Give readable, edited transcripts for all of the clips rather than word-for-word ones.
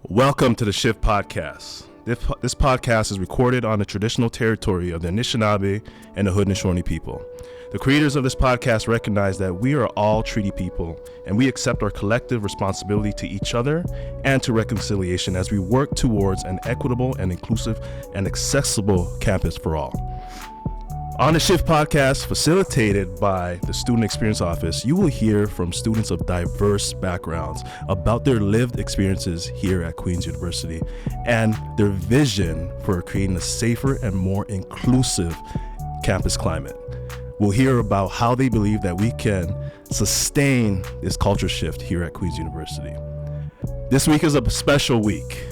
Welcome to the Shift Podcast. This podcast is recorded on the traditional territory of the Anishinaabe and the Haudenosaunee people. The creators of this podcast recognize that we are all treaty people, and we accept our collective responsibility to each other and to reconciliation as we work towards an equitable and inclusive and accessible campus for all. On the Shift Podcast, facilitated by the Student Experience Office, you will hear from students of diverse backgrounds about their lived experiences here at Queen's University and their vision for creating a safer and more inclusive campus climate. We'll hear about how they believe that we can sustain this culture shift here at Queen's University. This week is a special week.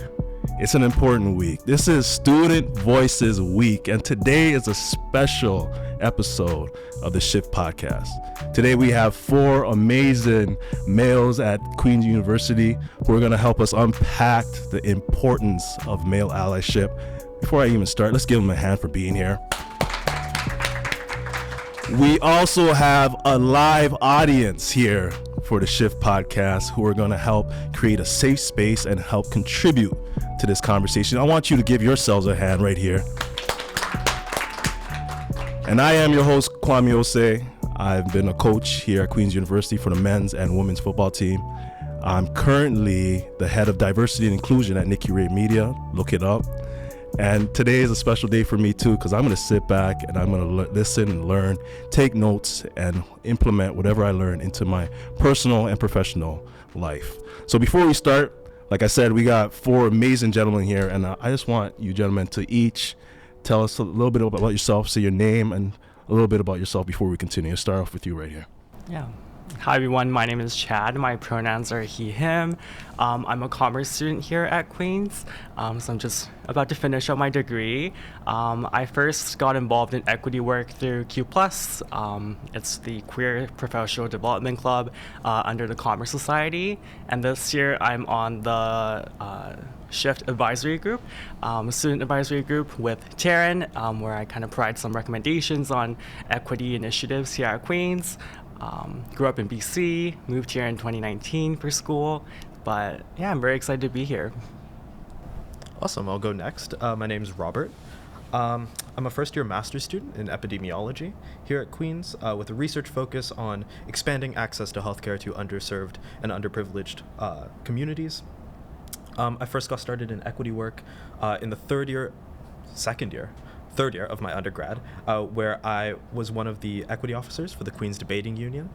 It's an important week. This is Student Voices Week, and today is a special episode of the Shift Podcast. Today we have four amazing males at Queen's University who are going to help us unpack the importance of male allyship. Before I even start, let's give them a hand for being here. We also have a live audience here for the Shift Podcast who are going to help create a safe space and help contribute to this conversation. I want you to give yourselves a hand right here. And I am your host, Kwame. I've been a coach here at Queen's University for the men's and women's football team. I'm currently the head of diversity and inclusion at Nikki Ray Media. Look it up. And today is a special day for me too, because I'm going to sit back and I'm going to listen and learn, take notes, and implement whatever I learn into my personal and professional life. So before we start, like I said, we got four amazing gentlemen here, and I just want you gentlemen to each tell us a little bit about yourself, say your name and a little bit about yourself before we continue. Start off with you right here. Yeah. Hi everyone, my name is Chad. My pronouns are he, him. I'm a commerce student here at Queen's, so I'm just about to finish up my degree. I first got involved in equity work through Q+. It's the Queer Professional Development Club under the Commerce Society, and this year I'm on the Shift Advisory Group, student advisory group with Taryn, where I kind of provide some recommendations on equity initiatives here at Queen's. Grew up in BC, moved here in 2019 for school, but yeah, I'm very excited to be here. Awesome, I'll go next. My name is Robert. I'm a first-year master's student in epidemiology here at Queen's with a research focus on expanding access to healthcare to underserved and underprivileged communities. I first got started in equity work in the third year of my undergrad, where I was one of the equity officers for the Queen's Debating Union.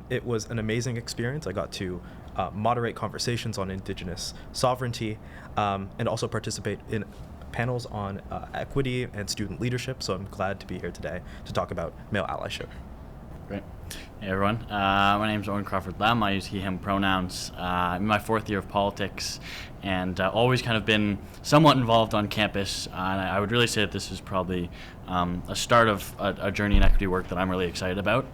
It was an amazing experience. I got to moderate conversations on Indigenous sovereignty and also participate in panels on equity and student leadership. So I'm glad to be here today to talk about male allyship. Great. Hey everyone, my name is Owen Crawford-Lem. I use he, him pronouns. I'm in my fourth year of politics and always kind of been somewhat involved on campus. And I would really say that this is probably a start of a journey in equity work that I'm really excited about.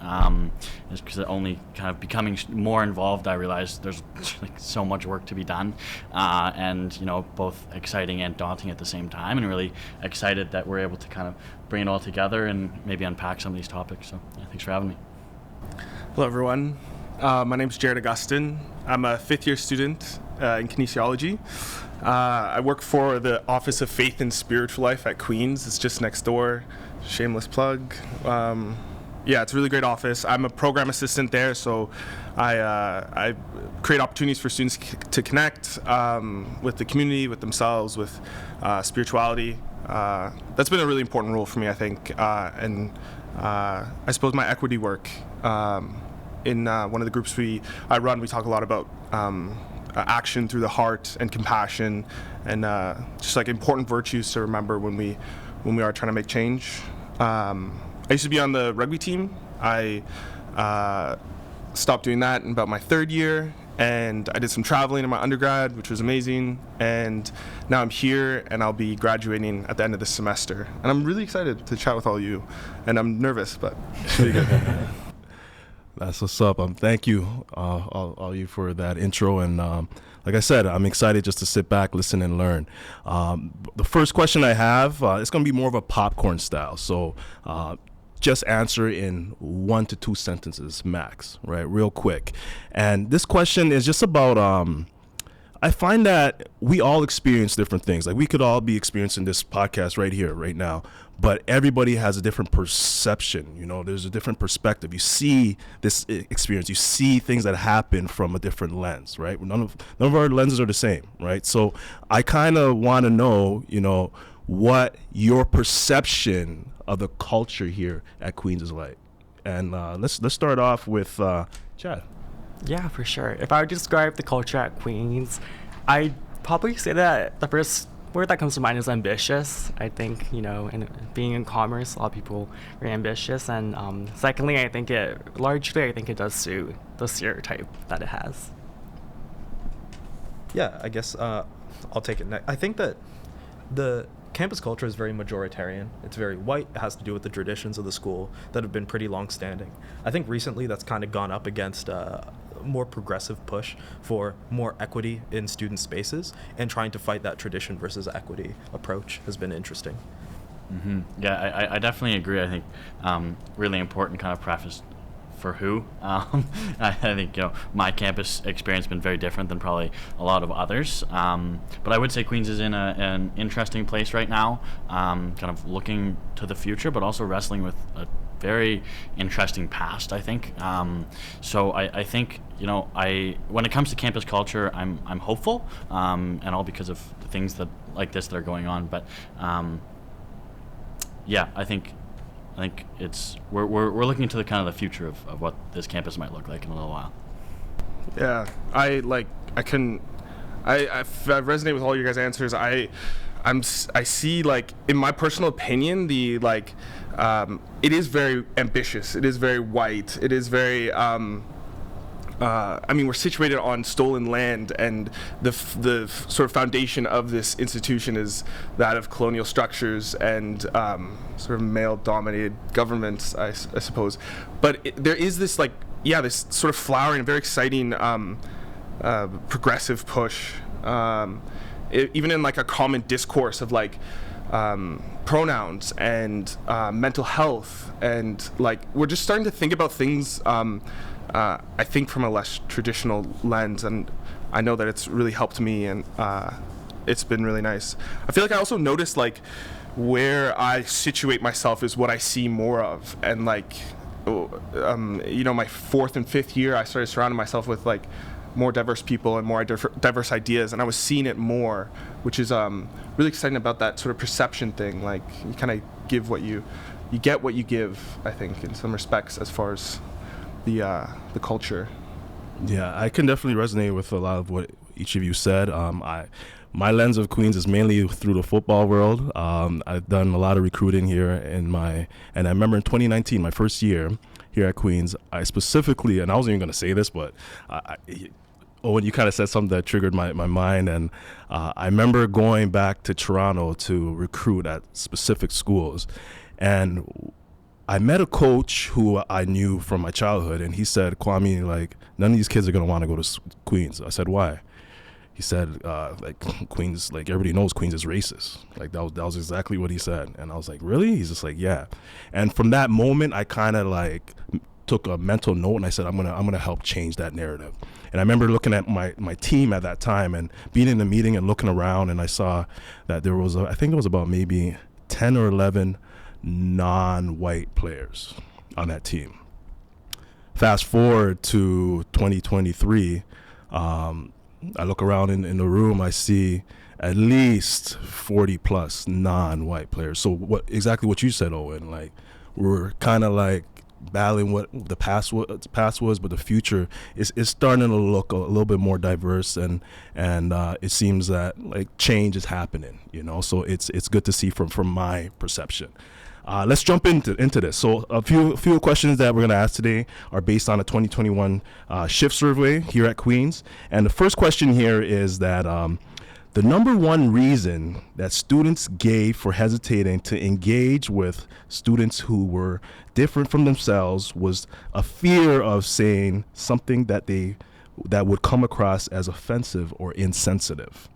Just because only kind of becoming more involved, I realized there's like so much work to be done, and both exciting and daunting at the same time. And really excited that we're able to kind of bring it all together and maybe unpack some of these topics. So yeah, thanks for having me. Hello, everyone. My name is Jared Augustin. I'm a fifth-year student in kinesiology. I work for the Office of Faith and Spiritual Life at Queen's. It's just next door. Shameless plug. Yeah, it's a really great office. I'm a program assistant there, so I create opportunities for students to connect with the community, with themselves, with spirituality. That's been a really important role for me, I think. And I suppose my equity work, in one of the groups I run, we talk a lot about action through the heart and compassion, and just like important virtues to remember when we are trying to make change. I used to be on the rugby team. I stopped doing that in about my third year, and I did some traveling in my undergrad, which was amazing. And now I'm here, and I'll be graduating at the end of this semester. And I'm really excited to chat with all you. And I'm nervous, but it's really good. That's what's up. Thank you, all you, for that intro. And like I said, I'm excited just to sit back, listen, and learn. The first question I have, it's going to be more of a popcorn style. So just answer in 1 to 2 sentences max, right? Real quick. And this question is just about I find that we all experience different things. Like we could all be experiencing this podcast right here, right now, but everybody has a different perception. You know, there's a different perspective. You see this experience, you see things that happen from a different lens, right? None of our lenses are the same, right? So I kind of want to know, you know, what your perception of the culture here at Queens is like. And let's start off with Chad. Yeah, for sure. If I would describe the culture at Queens, I'd probably say that the first word that comes to mind is ambitious. I think, you know, being in commerce, a lot of people are ambitious. And secondly, I think it does suit the stereotype that it has. Yeah, I guess I'll take it next. I think that the campus culture is very majoritarian. It's very white. It has to do with the traditions of the school that have been pretty long-standing. I think recently that's kind of gone up against a more progressive push for more equity in student spaces, and trying to fight that tradition versus equity approach has been interesting. Mm-hmm. Yeah, I definitely agree. I think really important kind of preface for who. I think, you know, my campus experience has been very different than probably a lot of others. But I would say Queens is in an interesting place right now, kind of looking to the future, but also wrestling with a very interesting past, I think. So I think, you know, when it comes to campus culture, I'm hopeful, and all because of the things that like this that are going on. But yeah, I think it's we're looking into the kind of the future of what this campus might look like in a little while. Yeah, I resonate with all your guys' answers. I see, like, in my personal opinion, the it is very ambitious. It is very white. It is very I mean, we're situated on stolen land, and the sort of foundation of this institution is that of colonial structures and sort of male-dominated governments, I suppose. But there is this, this sort of flowering, very exciting progressive push, even in, like, a common discourse of, like, pronouns and mental health, and, like, we're just starting to think about things I think from a less traditional lens, and I know that it's really helped me, and it's been really nice. I feel like I also noticed, like, where I situate myself is what I see more of, and, like, you know, my fourth and fifth year, I started surrounding myself with, like, more diverse people and more diverse ideas, and I was seeing it more, which is really exciting about that sort of perception thing. Like, you kind of give what you get what you give, I think, in some respects, as far as the culture. Yeah, I can definitely resonate with a lot of what each of you said. My lens of Queens is mainly through the football world. I've done a lot of recruiting here and I remember in 2019, my first year here at Queens, I specifically, and I wasn't even going to say this, but Owen, you kind of said something that triggered my mind, and I remember going back to Toronto to recruit at specific schools, and I met a coach who I knew from my childhood, and he said, Kwame, like, none of these kids are going to want to go to Queens. I said, why? He said, like, Queens, like, everybody knows Queens is racist. Like, that was exactly what he said. And I was like, really? He's just like, yeah. And from that moment, I kind of, like, took a mental note, and I said, I'm gonna help change that narrative. And I remember looking at my team at that time and being in the meeting and looking around, and I saw that there was, I think it was about maybe 10 or 11 non-white players on that team. Fast forward to 2023, I look around in the room, I see at least 40 plus non-white players. So exactly what you said, Owen, like, we're kind of like battling what the past was, but the future is starting to look a little bit more diverse, and it seems that, like, change is happening, you know. So it's good to see from my perception. Let's jump into this. So a few questions that we're going to ask today are based on a 2021 shift survey here at Queens. And the first question here is that the number one reason that students gave for hesitating to engage with students who were different from themselves was a fear of saying something that would come across as offensive or insensitive.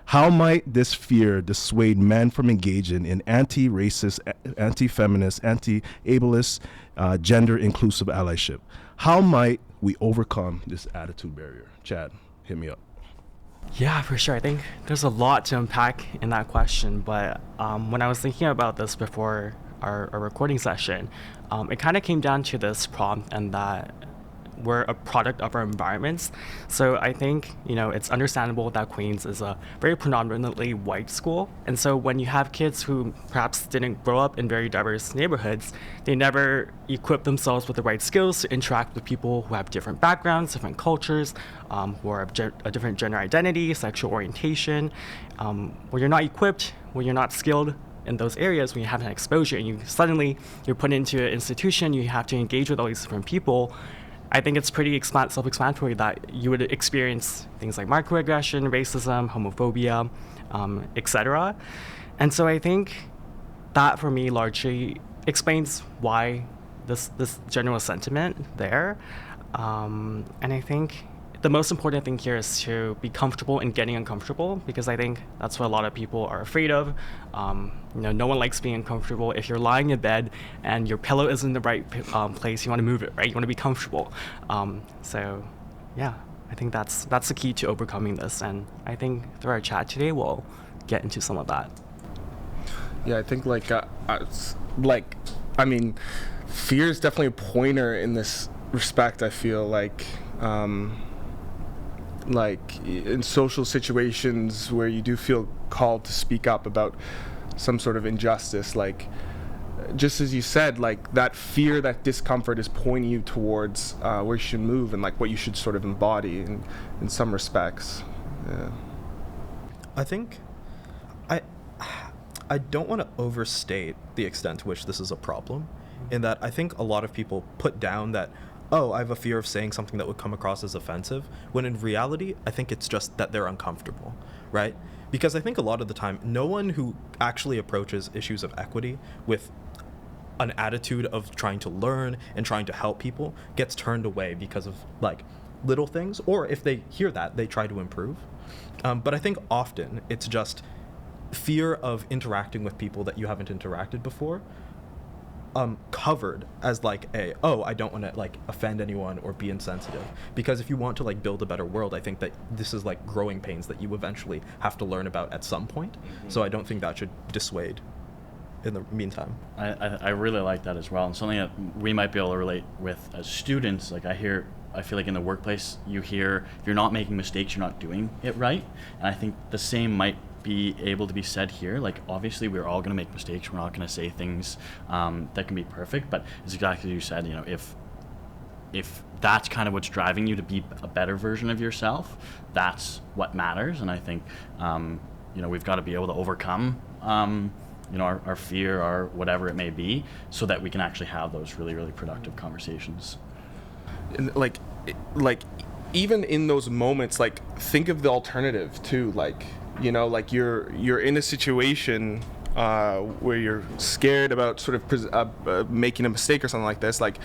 How might this fear dissuade men from engaging in anti-racist, anti-feminist, anti-ableist, gender-inclusive allyship? How might we overcome this attitude barrier? Chad, hit me up. Yeah, for sure. I think there's a lot to unpack in that question, but when I was thinking about this before our recording session, it kind of came down to this prompt, and that we're a product of our environments. So I think, it's understandable that Queens is a very predominantly white school. And so when you have kids who perhaps didn't grow up in very diverse neighborhoods, they never equip themselves with the right skills to interact with people who have different backgrounds, different cultures, who are of a different gender identity, sexual orientation. When you're not equipped, when you're not skilled in those areas, when you have an exposure and you're put into an institution, you have to engage with all these different people. I think it's pretty self-explanatory that you would experience things like microaggression, racism, homophobia, etc. And so I think that for me largely explains why this general sentiment there. And I think the most important thing here is to be comfortable in getting uncomfortable, because I think that's what a lot of people are afraid of. No one likes being uncomfortable. If you're lying in bed and your pillow isn't in the right place, you want to move it, right? You want to be comfortable. So, yeah, I think that's the key to overcoming this. And I think through our chat today, we'll get into some of that. Yeah, I think fear is definitely a pointer in this respect. I feel like in social situations where you do feel called to speak up about some sort of injustice, like just as you said, like that fear, that discomfort is pointing you towards where you should move and like what you should sort of embody in some respects. Yeah. I think I don't want to overstate the extent to which this is a problem, in that I think a lot of people put down that, oh, I have a fear of saying something that would come across as offensive, when in reality, I think it's just that they're uncomfortable, right? Because I think a lot of the time, no one who actually approaches issues of equity with an attitude of trying to learn and trying to help people gets turned away because of like little things, or if they hear that, they try to improve. But I think often it's just fear of interacting with people that you haven't interacted before, covered as like I don't want to like offend anyone or be insensitive, because if you want to like build a better world, I think that this is like growing pains that you eventually have to learn about at some point. So I don't think that should dissuade in the meantime. I really like that as well, and something that we might be able to relate with as students. Like I feel like in the workplace you hear, if you're not making mistakes, you're not doing it right, and I think the same might be able to be said here. Like obviously we're all going to make mistakes, we're not going to say things that can be perfect, but it's exactly as you said, if that's kind of what's driving you to be a better version of yourself, that's what matters. And I think we've got to be able to overcome our fear or whatever it may be, so that we can actually have those really, really productive conversations. And like even in those moments, like think of the alternative too. Like you're in a situation where you're scared about sort of making a mistake or something like this. But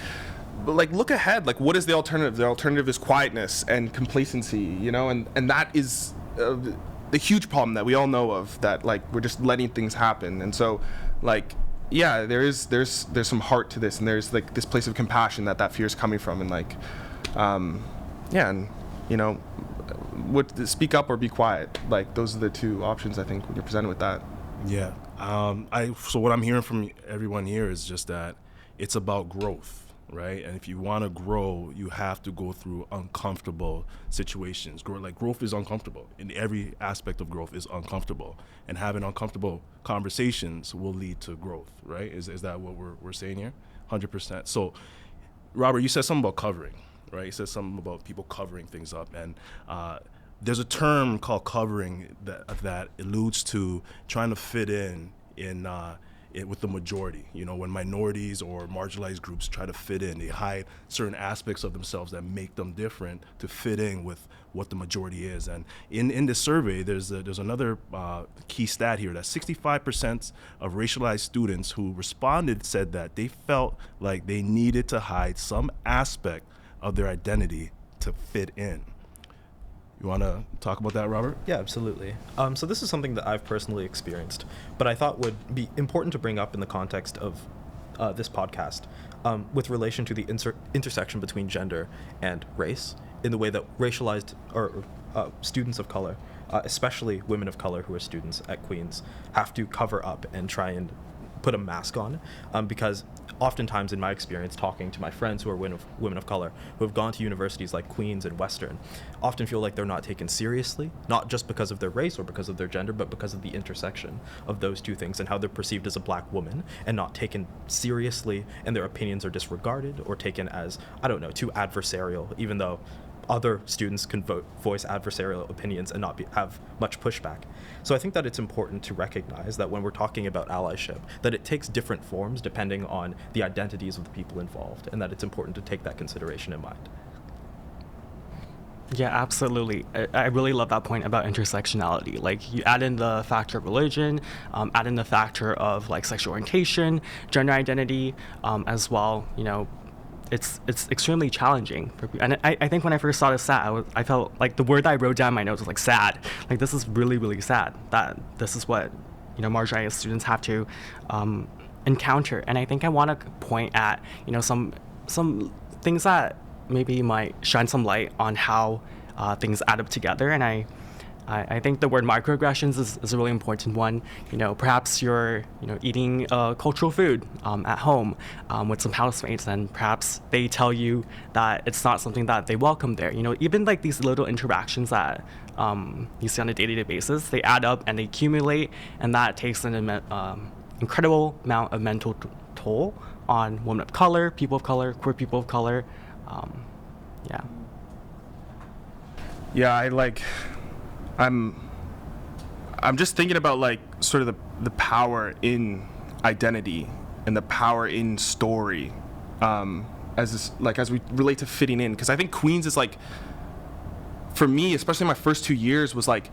look ahead. Like, what is the alternative? The alternative is quietness and complacency. And that is the huge problem that we all know of. That like we're just letting things happen. And so, yeah, there's some heart to this, and there's like this place of compassion that fear is coming from, and speak up or be quiet. Like those are the two options, I think, when you're presented with that. Yeah. So what I'm hearing from everyone here is just that it's about growth, right? And if you want to grow, you have to go through uncomfortable situations. Growth is uncomfortable. In every aspect of growth is uncomfortable, and having uncomfortable conversations will lead to growth, right? Is that what we're saying here? 100%. So, Robert, you said something about covering. Right, he says something about people covering things up, and there's a term called covering that alludes to trying to fit in with the majority. When minorities or marginalized groups try to fit in, they hide certain aspects of themselves that make them different to fit in with what the majority is. And in this survey, there's another key stat here that 65% of racialized students who responded said that they felt like they needed to hide some aspect of their identity to fit in. You want to talk about that, Robert? Yeah, absolutely. So this is something that I've personally experienced, but I thought would be important to bring up in the context of this podcast, with relation to the intersection between gender and race, in the way that racialized or students of color, especially women of color who are students at Queen's, have to cover up and try and put a mask on, because oftentimes in my experience talking to my friends who are women of color who have gone to universities like Queen's and Western often feel like they're not taken seriously, not just because of their race or because of their gender, but because of the intersection of those two things and how they're perceived as a black woman and not taken seriously, and their opinions are disregarded or taken as, I don't know, too adversarial, even though other students can voice adversarial opinions and not have much pushback. So I think that it's important to recognize that when we're talking about allyship, that it takes different forms depending on the identities of the people involved, and that it's important to take that consideration in mind. Yeah, absolutely. I really love that point about intersectionality. Like, you add in the factor of religion, add in the factor of like sexual orientation, gender identity, as well. You know, it's extremely challenging for people. And I think when I first saw this stat, I felt like the word that I wrote down in my notes was like sad. Like, this is really, really sad that this is what, you know, marginalized students have to encounter. And I think I want to point at, you know, some things that maybe might shine some light on how things add up together. And I think the word microaggressions is a really important one. You know, perhaps you're, you know, eating cultural food at home with some housemates, and perhaps they tell you that it's not something that they welcome there. You know, even like these little interactions that you see on a day-to-day basis, they add up and they accumulate, and that takes an incredible amount of mental toll on women of color, people of color, queer people of color. Yeah. Yeah, I'm just thinking about like sort of the power in identity and the power in story, as we relate to fitting in, because I think Queens is like, for me, especially my first 2 years, was like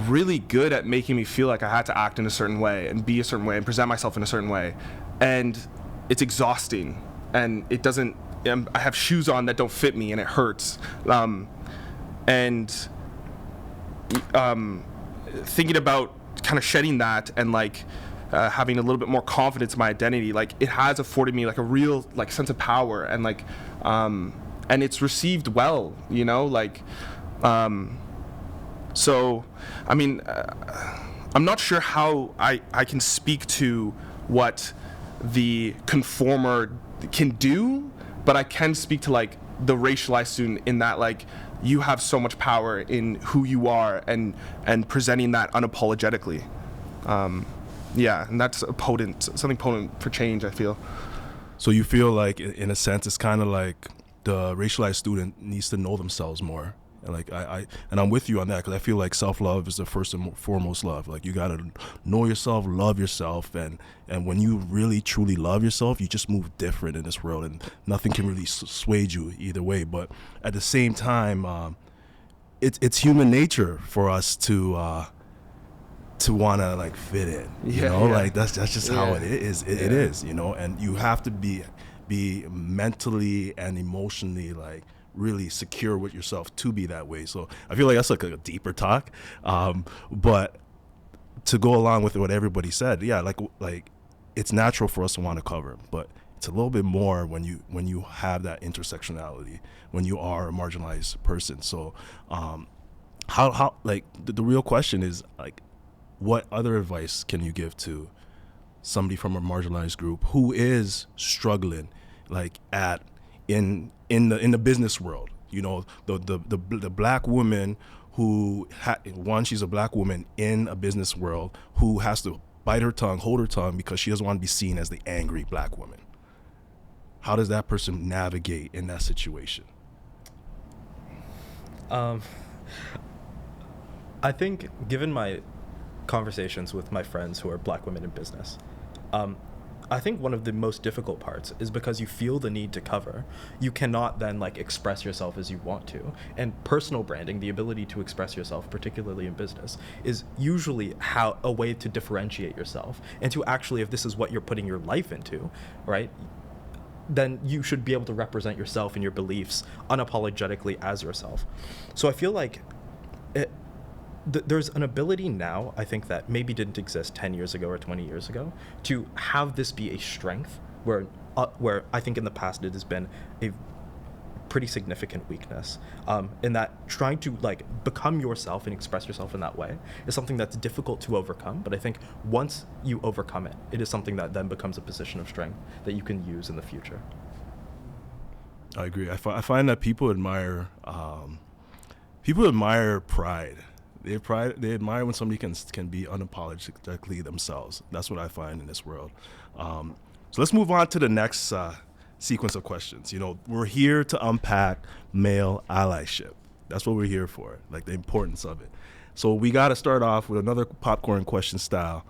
really good at making me feel like I had to act in a certain way and be a certain way and present myself in a certain way, and it's exhausting, and it doesn't. I have shoes on that don't fit me and it hurts, and thinking about kind of shedding that and like having a little bit more confidence in my identity, like it has afforded me like a real like sense of power, and like and it's received well, you know, like so I mean I'm not sure how I can speak to what the conformer can do, but I can speak to like the racialized student in that like you have so much power in who you are and presenting that unapologetically. Yeah, and that's something potent for change, I feel. So you feel like, in a sense, it's kind of like the racialized student needs to know themselves more. And like I'm with you on that, because I feel like self-love is the first and foremost love. Like, you gotta know yourself, love yourself, and when you really truly love yourself, you just move different in this world, and nothing can really sway you either way. But at the same time, it's human nature for us to want to like fit in. You know, like that's just how it is. It is, you know, and you have to be mentally and emotionally like really secure with yourself to be that way. So I feel like that's like a deeper talk, but to go along with what everybody said, like it's natural for us to want to cover, but it's a little bit more when you have that intersectionality, when you are a marginalized person. So how like the real question is like, what other advice can you give to somebody from a marginalized group who is struggling like in the business world? You know, the black woman who she's a black woman in a business world who has to hold her tongue because she doesn't want to be seen as the angry black woman. How does that person navigate in that situation? I think, given my conversations with my friends who are black women in business, I think one of the most difficult parts is because you feel the need to cover. You cannot then like express yourself as you want to. And personal branding, the ability to express yourself, particularly in business, is usually a way to differentiate yourself and to actually, if this is what you're putting your life into, right, then you should be able to represent yourself and your beliefs unapologetically as yourself. So I feel like there's an ability now, I think, that maybe didn't exist 10 years ago or 20 years ago, to have this be a strength where I think in the past it has been a pretty significant weakness, in that trying to like become yourself and express yourself in that way is something that's difficult to overcome. But I think once you overcome it, it is something that then becomes a position of strength that you can use in the future. I agree. I find that people admire pride. They admire when somebody can be unapologetically themselves. That's what I find in this world. So let's move on to the next sequence of questions. You know, we're here to unpack male allyship. That's what we're here for, like the importance of it. So we got to start off with another popcorn question style.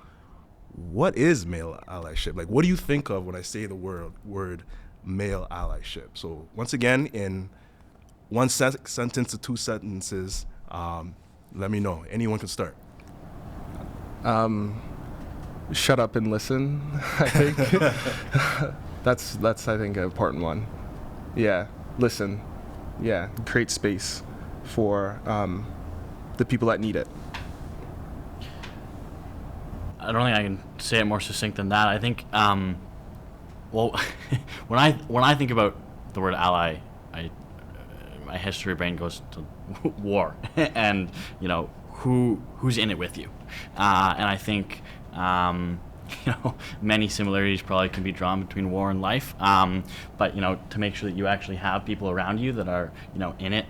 What is male allyship? Like, what do you think of when I say the word male allyship? So once again, in one sentence or two sentences, let me know. Anyone can start. Shut up and listen, I think. That's I think an important one. Yeah, listen. Yeah, create space for the people that need it. I don't think I can say it more succinct than that. I think, well, when I think about the word ally, my history brain goes to war, and you know who's in it with you, and I think many similarities probably can be drawn between war and life, but to make sure that you actually have people around you that are in it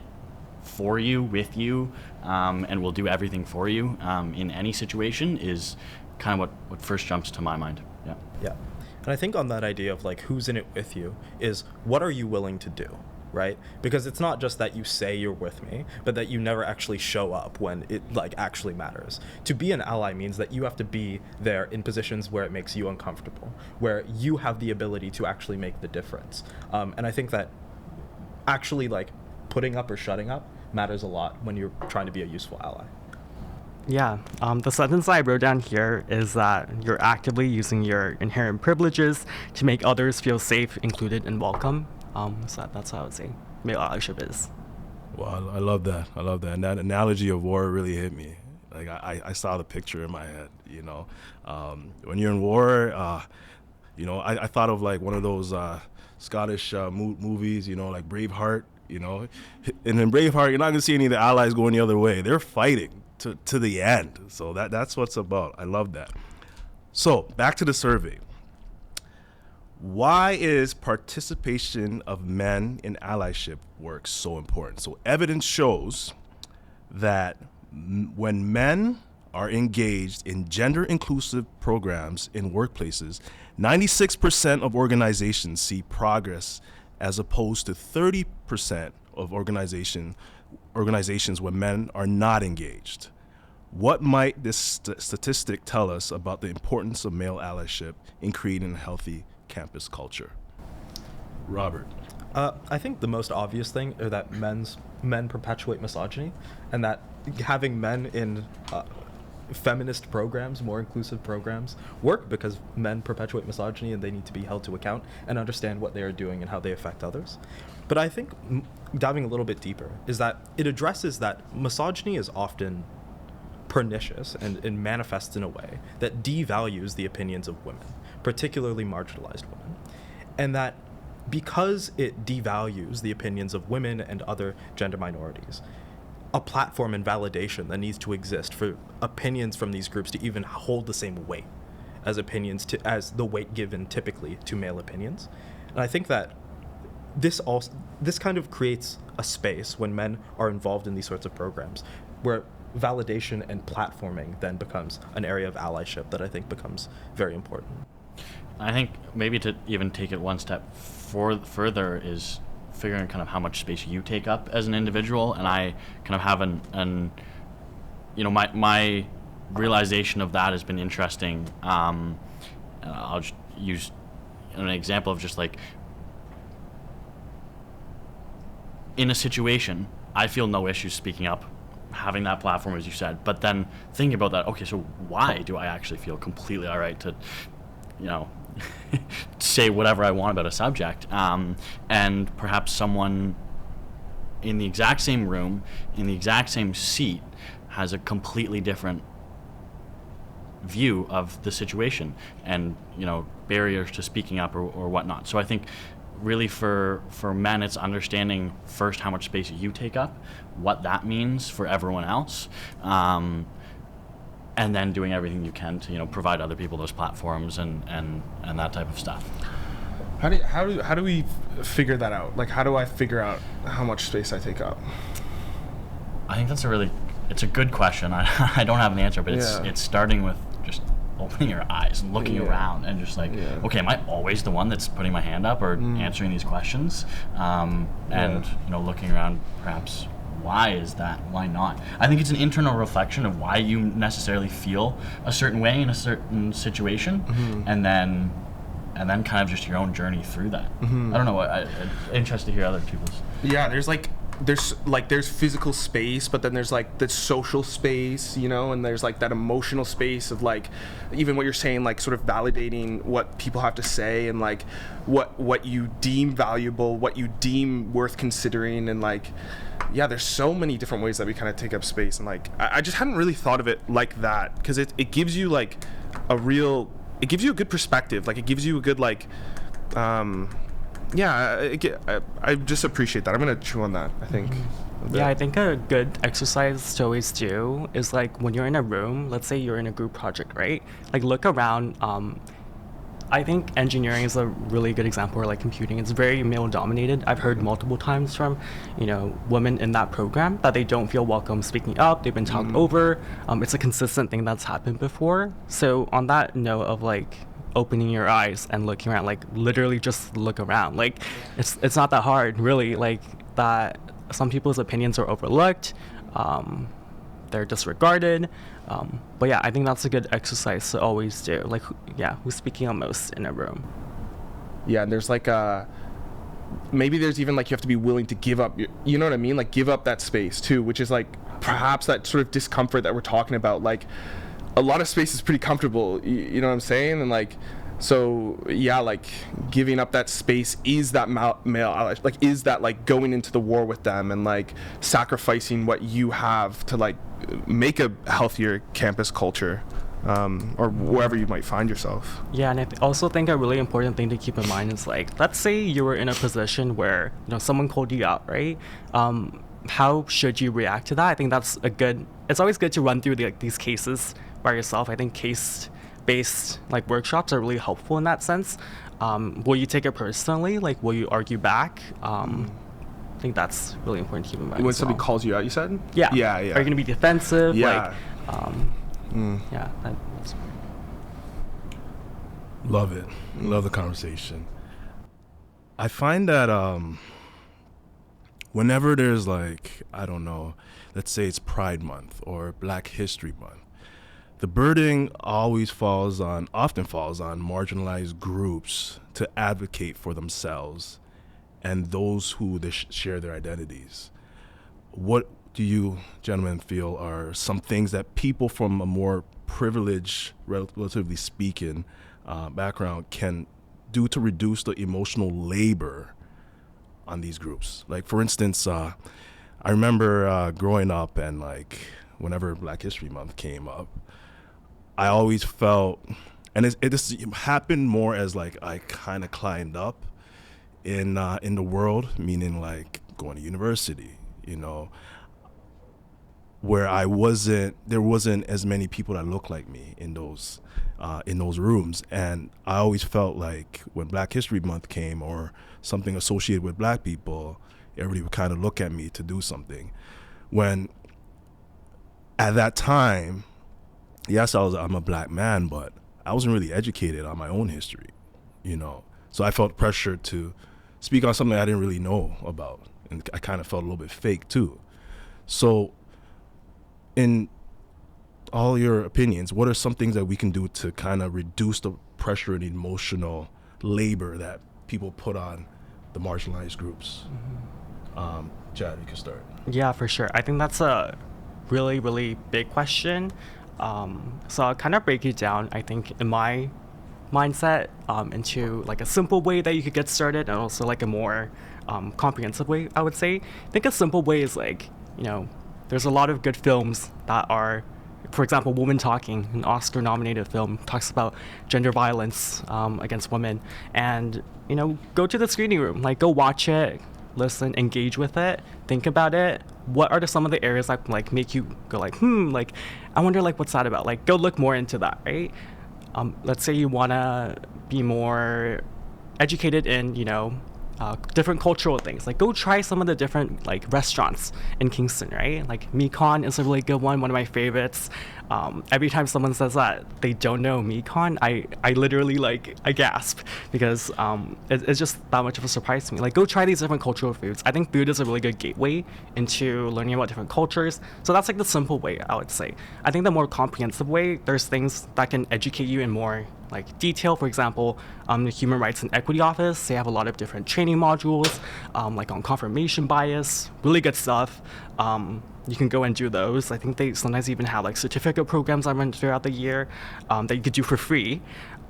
for you, with you, and will do everything for you in any situation is kind of what first jumps to my mind. Yeah. And I think on that idea of like who's in it with you is what are you willing to do, right? Because it's not just that you say you're with me, but that you never actually show up when it like actually matters. To be an ally means that you have to be there in positions where it makes you uncomfortable, where you have the ability to actually make the difference. And I think that actually like putting up or shutting up matters a lot when you're trying to be a useful ally. Yeah, the sentence I wrote down here is that you're actively using your inherent privileges to make others feel safe, included, and welcome. So that's how I would say male allyship is. Well, I love that. And that analogy of war really hit me. Like I saw the picture in my head, when you're in war, I thought of like one of those Scottish movies, like Braveheart, and in Braveheart, you're not gonna see any of the allies going the other way. They're fighting to the end. So that's what it's about. I love that. So back to the survey. Why is participation of men in allyship work so important? So evidence shows that when men are engaged in gender-inclusive programs in workplaces, 96% of organizations see progress as opposed to 30% of organizations when men are not engaged. What might this statistic tell us about the importance of male allyship in creating a healthy campus culture? Robert. I think the most obvious thing is that men perpetuate misogyny, and that having men in feminist programs, more inclusive programs, work because men perpetuate misogyny and they need to be held to account and understand what they are doing and how they affect others. But I think diving a little bit deeper is that it addresses that misogyny is often pernicious and manifests in a way that devalues the opinions of women, particularly marginalized women, and that because it devalues the opinions of women and other gender minorities, a platform and validation that needs to exist for opinions from these groups to even hold the same weight as as the weight given typically to male opinions. And I think that this kind of creates a space when men are involved in these sorts of programs where validation and platforming then becomes an area of allyship that I think becomes very important. I think maybe to even take it one step further is figuring kind of how much space you take up as an individual, and I kind of have my realization of that has been interesting. I'll just use an example of just like in a situation, I feel no issues speaking up, having that platform, as you said, but then thinking about that, okay, so why do I actually feel completely all right to, say whatever I want about a subject, and perhaps someone in the exact same room, in the exact same seat, has a completely different view of the situation and, barriers to speaking up or whatnot. So I think really for men, it's understanding first how much space you take up, what that means for everyone else, and then doing everything you can to provide other people those platforms and that type of stuff. How do we figure that out? Like, how do I figure out how much space I take up? I think it's a good question. I don't have an answer, but it's starting with just opening your eyes and looking around and just okay, am I always the one that's putting my hand up or answering these questions? And looking around, perhaps, why is that? Why not? I think it's an internal reflection of why you necessarily feel a certain way in a certain situation, and then kind of just your own journey through that. I don't know. I'm interested to hear other people's. Yeah, there's physical space, but then there's like the social space, and there's like that emotional space of like even what you're saying, like sort of validating what people have to say and like what you deem valuable, what you deem worth considering, and like there's so many different ways that we kind of take up space, and like I just hadn't really thought of it like that, because it gives you like it gives you a good perspective, like it gives you a good like I just appreciate that. I'm gonna chew on that, I think. Yeah, I think a good exercise to always do is like when you're in a room, let's say you're in a group project, right? Like look around. I think engineering is a really good example, or like computing. It's very male dominated. I've heard multiple times from, women in that program that they don't feel welcome speaking up. They've been talked over. It's a consistent thing that's happened before. So on that note of like opening your eyes and looking around, like literally just look around. Like it's not that hard, really. Like that some people's opinions are overlooked. They're disregarded. But yeah, I think that's a good exercise to always do. Like, who's speaking on most in a room? Yeah, and there's like maybe there's even like you have to be willing to give up, you know what I mean? Like give up that space too, which is like perhaps that sort of discomfort that we're talking about. Like a lot of space is pretty comfortable, you know what I'm saying? And like, so like giving up that space is that male, like is that like going into the war with them and like sacrificing what you have to like make a healthier campus culture, or wherever you might find yourself. Yeah, and I also think a really important thing to keep in mind is like, let's say you were in a position where someone called you out, right? How should you react to that? I think it's always good to run through these cases by yourself. I think case-based like workshops are really helpful in that sense. Will you take it personally? Like, will you argue back? I think that's really important to keep in mind. When somebody calls you out, you said? Yeah. Yeah. Are you going to be defensive? Yeah. That's... Love it. Love the conversation. I find that whenever there's like, I don't know, let's say it's Pride Month or Black History Month, the burden often falls on marginalized groups to advocate for themselves and those who share their identities. What do you gentlemen feel are some things that people from a more privileged, relatively speaking, background can do to reduce the emotional labor on these groups? Like, for instance, I remember growing up and like whenever Black History Month came up, I always felt, and this happened more as like I kind of climbed up in the world, meaning like going to university, where there wasn't as many people that looked like me in those rooms, and I always felt like when Black History Month came or something associated with Black people, everybody would kind of look at me to do something. When at that time, yes, I'm a Black man, but I wasn't really educated on my own history, So I felt pressure to speak on something I didn't really know about, and I kind of felt a little bit fake too. So, in all your opinions, what are some things that we can do to kind of reduce the pressure and emotional labor that people put on the marginalized groups? Chad, you can start. Yeah, for sure. I think that's a really, really big question. So I'll kind of break it down, I think, in my mindset into like a simple way that you could get started, and also like a more comprehensive way, I would say. I think a simple way is like, there's a lot of good films that are for example, Woman Talking, an Oscar-nominated film, talks about gender violence against women. And, go to the screening room, like go watch it, listen, engage with it, think about it. What are some of the areas that like make you go like, like, I wonder like what's that about? Like go look more into that, right? Let's say you want to be more educated in, different cultural things. Like go try some of the different like restaurants in Kingston, right? Like Mekon is a really good one of my favorites. Every time someone says that they don't know Mekon, I literally like I gasp because it's just that much of a surprise to me. Like go try these different cultural foods. I think food is a really good gateway into learning about different cultures. So that's like the simple way, I would say. I think the more comprehensive way, there's things that can educate you in more like detail. For example, the Human Rights and Equity Office, they have a lot of different training modules, like on confirmation bias, really good stuff. You can go and do those. I think they sometimes even have like certificate programs that run throughout the year that you could do for free.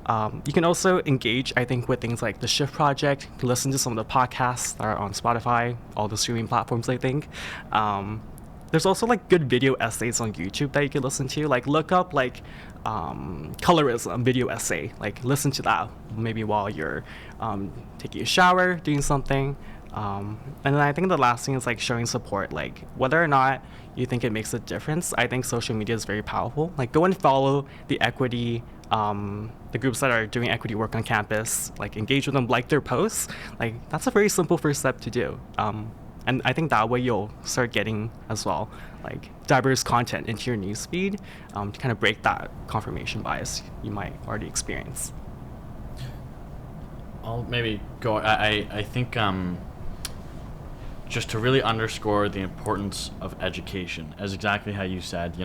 You can also engage, I think, with things like the Shift Project. You can listen to some of the podcasts that are on Spotify, all the streaming platforms, I think. There's also like good video essays on YouTube that you can listen to. Like look up like colorism video essay. Like listen to that maybe while you're taking a shower, doing something. And then I think the last thing is like showing support. Like whether or not you think it makes a difference, I think social media is very powerful. Like go and follow the equity, the groups that are doing equity work on campus. Like engage with them, like their posts. Like that's a very simple first step to do. And I think that way you'll start getting as well like diverse content into your newsfeed to kind of break that confirmation bias you might already experience. I'll maybe go. I think just to really underscore the importance of education, as exactly how you said,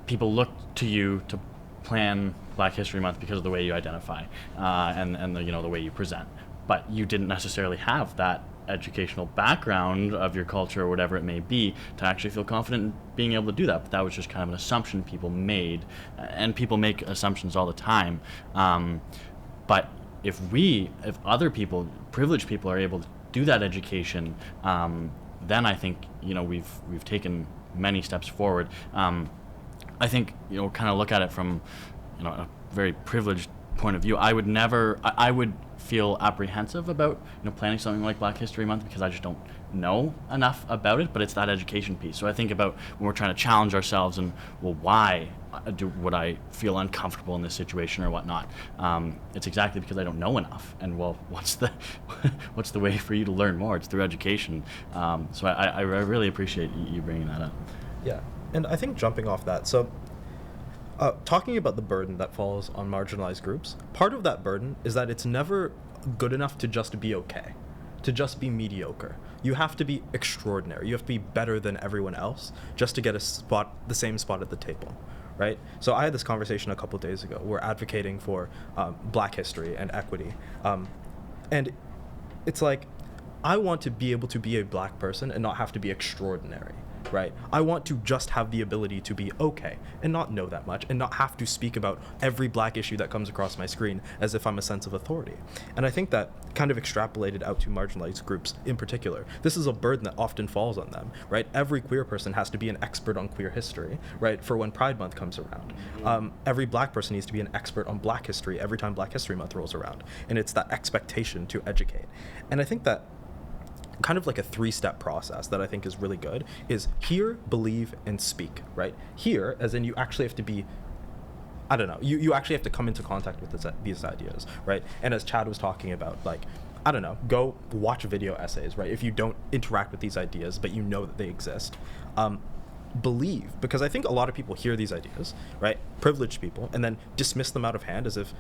people look to you to plan Black History Month because of the way you identify and the way you present, but you didn't necessarily have that educational background of your culture or whatever it may be to actually feel confident in being able to do that. But that was just kind of an assumption people made, and people make assumptions all the time. But if other people, privileged people, are able to do that education, then I think we've taken many steps forward. I think kind of look at it from a very privileged point of view. I would feel apprehensive about planning something like Black History Month because I just don't know enough about it, but it's that education piece. So I think about when we're trying to challenge ourselves and, well, why would I feel uncomfortable in this situation or whatnot? It's exactly because I don't know enough. And well, what's the way for you to learn more? It's through education. So I really appreciate you bringing that up. Yeah, and I think jumping off that, so talking about the burden that falls on marginalized groups, part of that burden is that it's never good enough to just be okay, to just be mediocre. You have to be extraordinary. You have to be better than everyone else just to get the same spot at the table, right? So I had this conversation a couple of days ago. We're advocating for Black history and equity. And it's like, I want to be able to be a Black person and not have to be extraordinary. Right? I want to just have the ability to be okay and not know that much and not have to speak about every Black issue that comes across my screen as if I'm a sense of authority. And I think that kind of extrapolated out to marginalized groups in particular. This is a burden that often falls on them, right? Every queer person has to be an expert on queer history, right? For when Pride Month comes around. Every Black person needs to be an expert on Black history every time Black History Month rolls around. And it's that expectation to educate. And I think that kind of like a 3-step process that I think is really good is hear, believe, and speak, right? Hear, as in you actually have to be, I don't know, you actually have to come into contact with these ideas, right? And as Chad was talking about, like, I don't know, go watch video essays, right? If you don't interact with these ideas, but you know that they exist. Believe, because I think a lot of people hear these ideas, right? Privileged people, and then dismiss them out of hand as if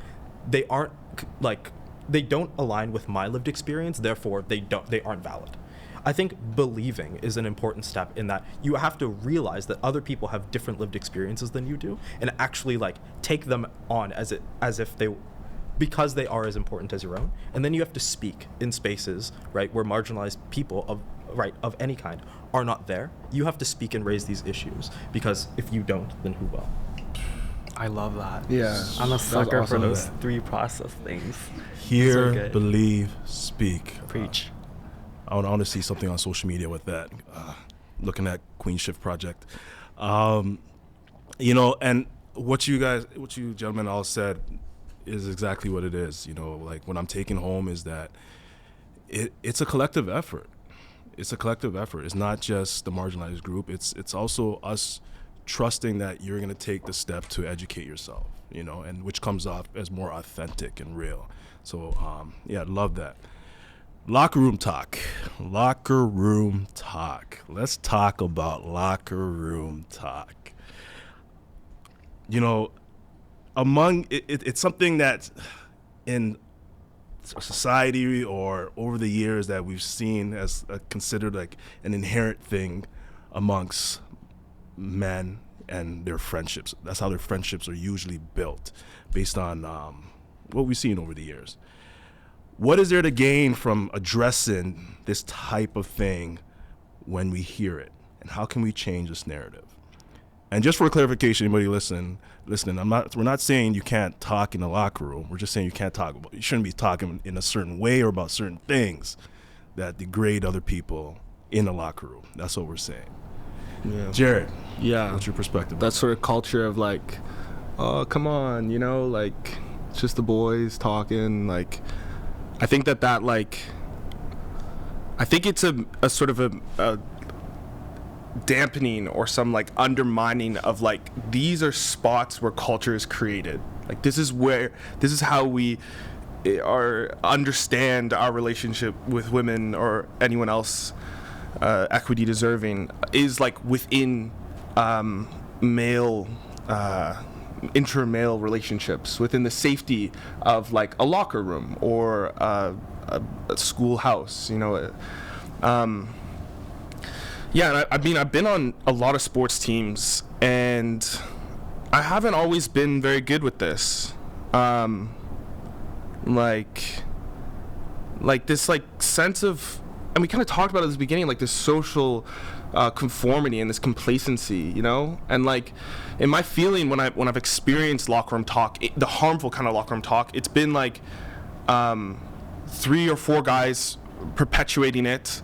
they aren't, like, they don't align with my lived experience, therefore they aren't valid. I think believing is an important step in that you have to realize that other people have different lived experiences than you do and actually like take them on as if because they are as important as your own. And then you have to speak in spaces, right, where marginalized people of any kind are not there. You have to speak and raise these issues, because if you don't, then who will? I love that. Yeah. I'm a sucker for awesome. those 3 process things. Hear, good. believe, speak. Preach. I want to see something on social media with that. Looking at Queen Shift Project. And what you gentlemen all said is exactly what it is. Like what I'm taking home is that it's a collective effort. It's a collective effort. It's not just the marginalized group. It's also us trusting that you're going to take the step to educate yourself, and which comes off as more authentic and real. So, love that. Locker room talk. Let's talk about locker room talk. It's something that in society or over the years that we've seen as considered like an inherent thing amongst men and their friendships. That's how their friendships are usually built, based on what we've seen over the years. What is there to gain from addressing this type of thing when we hear it? And how can we change this narrative? And just for clarification, anybody listening, we're not saying you can't talk in the locker room. We're just saying you shouldn't be talking in a certain way or about certain things that degrade other people in the locker room. That's what we're saying. Yeah. Jared, Yeah. what's your perspective? That sort of culture of like, oh, come on, like it's just the boys talking. Like, I think I think it's a sort of a dampening or some like undermining of like, these are spots where culture is created. Like this is how we understand our relationship with women or anyone else equity deserving, is like within male intra-male relationships, within the safety of like a locker room or a schoolhouse, Yeah, I mean, I've been on a lot of sports teams, and I haven't always been very good with this. Like this like sense of, and we kind of talked about it at the beginning, like this social conformity and this complacency, and like in my feeling when I've experienced locker room talk, the harmful kind of locker room talk, it's been like 3 or 4 guys perpetuating it,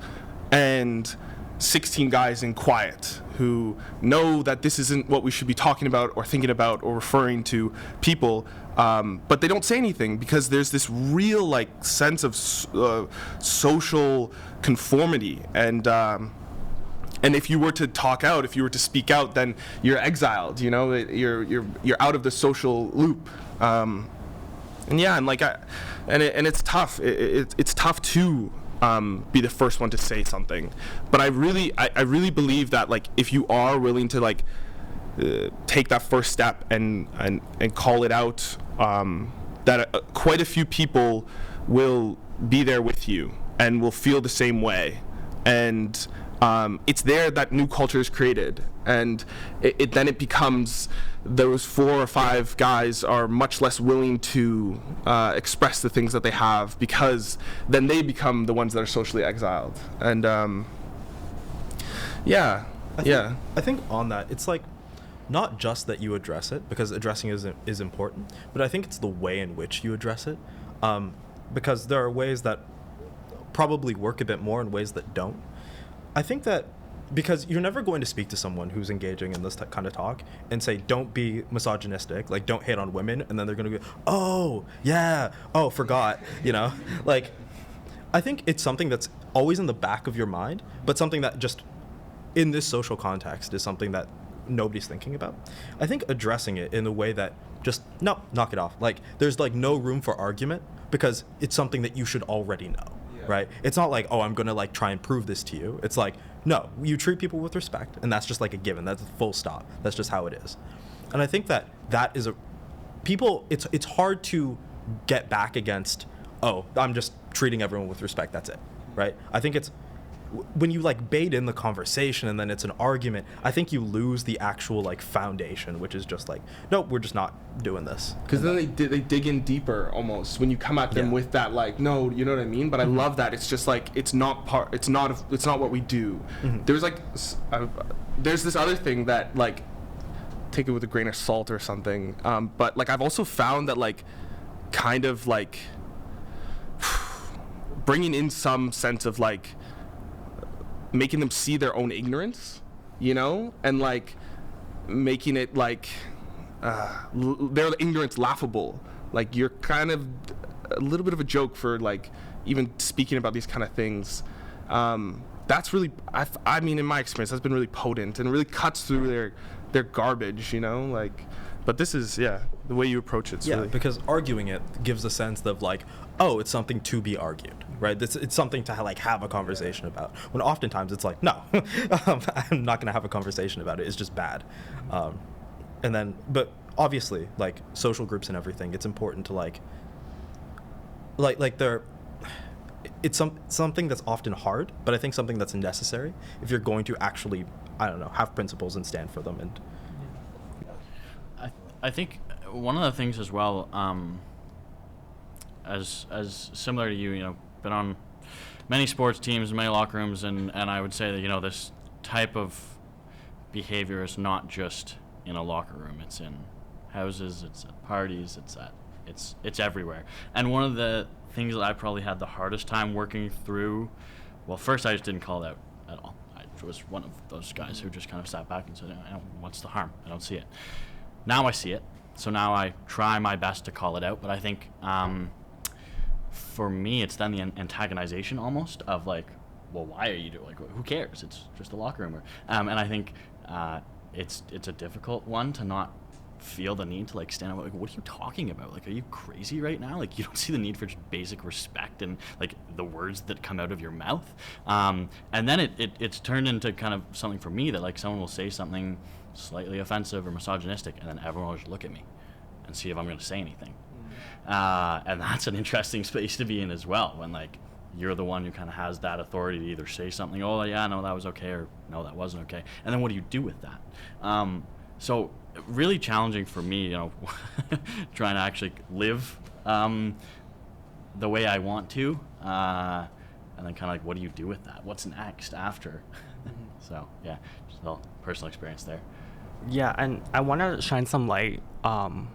and 16 guys in quiet who know that this isn't what we should be talking about or thinking about or referring to people, but they don't say anything because there's this real like sense of social conformity, and if you were to talk out, if you were to speak out, then you're exiled. You're out of the social loop. And it's tough. It's tough to be the first one to say something, but I really believe that like if you are willing to like take that first step and call it out, that quite a few people will be there with you and will feel the same way, and it's there that new culture is created, and then it becomes those 4 or 5 guys are much less willing to express the things that they have, because then they become the ones that are socially exiled. And I think on that, it's like not just that you address it, because addressing is important, but I think it's the way in which you address it, because there are ways that probably work a bit more and ways that don't. I think that because you're never going to speak to someone who's engaging in this kind of talk and say, don't be misogynistic, like don't hate on women, and then they're going to go, oh yeah, oh forgot, like I think it's something that's always in the back of your mind, but something that just in this social context is something that nobody's thinking about. I think addressing it in a way that just knock it off, like there's like no room for argument, because it's something that you should already know. Right? It's not like, oh, I'm going to like try and prove this to you. It's like, no, you treat people with respect, and that's just like a given. That's a full stop. That's just how it is. And I think that is it's hard to get back against, oh, I'm just treating everyone with respect. That's it. Right? I think it's when you like bait in the conversation and then it's an argument, I think you lose the actual like foundation, which is just like, nope, we're just not doing this. Because then they dig in deeper almost when you come at them with that like, no, you know what I mean? But I love that it's just like it's not what we do. Mm-hmm. There's like there's this other thing that like, take it with a grain of salt or something. But like I've also found that like kind of like bringing in some sense of like making them see their own ignorance, and like making it like their ignorance laughable. Like you're kind of a little bit of a joke for like even speaking about these kind of things. That's really, I mean, in my experience, that's been really potent and really cuts through their garbage, you know, like. But this is, the way you approach it's really. Because arguing it gives a sense of like, oh, it's something to be argued, right? It's something to like have a conversation about. When oftentimes it's like, no, I'm not gonna have a conversation about it. It's just bad. But obviously, like social groups and everything, it's important to like it's something that's often hard, but I think something that's necessary if you're going to actually, I don't know, have principles and stand for them. And I think one of the things as well, as similar to you, been on many sports teams, many locker rooms, and I would say that, this type of behavior is not just in a locker room. It's in houses, it's at parties, it's everywhere. And one of the things that I probably had the hardest time working through, well, first I just didn't call it out at all. I was one of those guys who just kind of sat back and said, what's the harm? I don't see it. Now I see it, so now I try my best to call it out, but I think for me it's then the antagonization almost of like, well, why are you doing, like, who cares? It's just a locker room. And I think it's a difficult one to not feel the need to like stand up, like, what are you talking about? Like, are you crazy right now? Like, you don't see the need for just basic respect and like the words that come out of your mouth. And then it's turned into kind of something for me that like someone will say something slightly offensive or misogynistic, and then everyone will just look at me and see if I'm going to say anything. And that's an interesting space to be in as well, when like you're the one who kind of has that authority to either say something, oh yeah, no, that was okay, or no, that wasn't okay, and then what do you do with that? So really challenging for me, trying to actually live the way I want to, and then kind of like, what do you do with that? What's next after? So yeah, just a little personal experience there. Yeah, and I want to shine some light on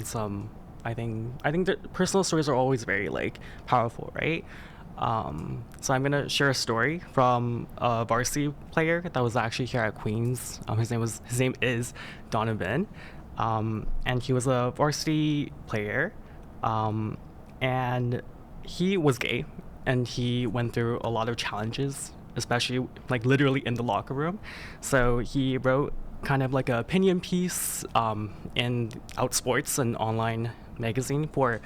some. I think that personal stories are always very like powerful, right? So I'm gonna share a story from a varsity player that was actually here at Queens. His name is Donovan, and he was a varsity player, and he was gay, and he went through a lot of challenges, especially like literally in the locker room. So he wrote kind of like an opinion piece in Outsports, an online magazine for